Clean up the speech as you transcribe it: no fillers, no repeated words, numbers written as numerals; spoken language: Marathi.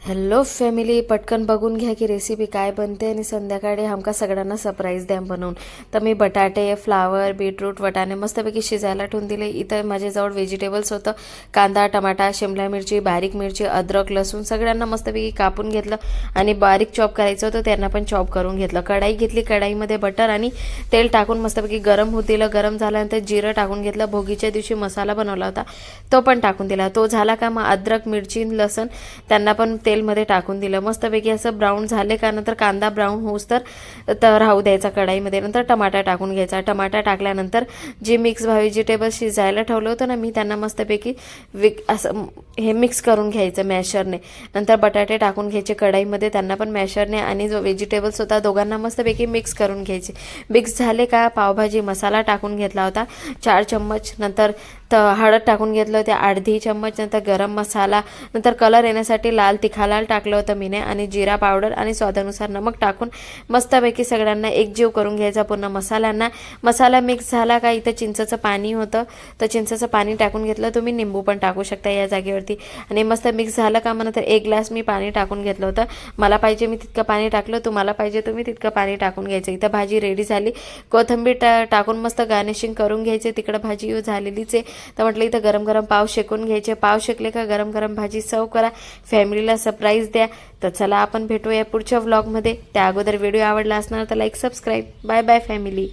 हॅलो फॅमिली, पटकन बघून घ्या की रेसिपी काय बनते आणि संध्याकाळी हमका सगळ्यांना सरप्राईज द्या बनवून. तर मी बटाटे, फ्लावर, बीटरूट, वटाणे मस्तपैकी शिजायला ठेवून दिले. इथं माझ्याजवळ व्हेजिटेबल्स होतं. कांदा, टमाटा, शिमला मिरची, बारीक मिरची, अद्रक, लसूण सगळ्यांना मस्तपैकी कापून घेतलं आणि बारीक चॉप करायचं होतं, त्यांना पण चॉप करून घेतलं. कढाई घेतली, कढाईमध्ये बटर आणि तेल टाकून मस्तपैकी गरम होऊ दिलं. गरम झाल्यानंतर जिरं टाकून घेतलं. भोगीच्या दिवशी मसाला बनवला होता तो पण टाकून दिला. तो झाला का मग अद्रक, मिरची, लसण त्यांना पण तेलमध्ये टाकून दिलं. मस्तपैकी असं ब्राऊन झाले का नंतर कांदा ब्राऊन होऊस तर राहू द्यायचा कढाईमध्ये. नंतर टमाटा टाकून घ्यायचा. टमाटा टाकल्यानंतर जे मिक्स व्हेजिटेबल शिजायला ठेवलं होतं ना मी, त्यांना मस्तपैकी असं हे मिक्स करून घ्यायचं मॅशरने. नंतर बटाटे टाकून घ्यायचे कढाईमध्ये, त्यांना पण मॅशरने, आणि जो व्हेजिटेबल्स होता दोघांना मस्तपैकी मिक्स करून घ्यायचे. मिक्स झाले का पावभाजी मसाला टाकून घेतला होता 4 चम्मच. नंतर हळद टाकून घेतलं होते अर्धी चम्मच. नंतर गरम मसाला, नंतर कलर येण्यासाठी लाल तिखा टाकलं होतं मीने, आणि जिरा पावडर आणि स्वादानुसार नमक टाकून मस्तपैकी सगळ्यांना एकजीव करून घ्यायचा पूर्ण मसाल्यांना. मसाला मिक्स झाला का इथं चिंचेचं पाणी होतं तर चिंचेचं पाणी टाकून घेतलं. तुम्ही निंबू पण टाकू शकता या जागेवरती. आणि मस्त मिक्स झालं का मग नंतर 1 ग्लास मी पाणी टाकून घेतलं होतं. मला पाहिजे मी तितकं पाणी टाकलं, तुम्हाला पाहिजे तुम्ही तितकं पाणी टाकून घ्यायचं. इथं भाजी रेडी झाली. कोथिंबीर टाकून मस्त गार्निशिंग करून घ्यायचे. तिकडं भाजी झालेलीच आहे. तर म्हटलं इथं गरम गरम पाव शेकून घ्यायचे. पाव शेकले का गरम गरम भाजी सर्व करा, फॅमिलीला सरप्राईज द्या. तर चला आपण भेटूया पुढच्या व्लॉगमध्ये. त्या अगोदर व्हिडिओ आवडला असणार तर like, subscribe. Bye bye family.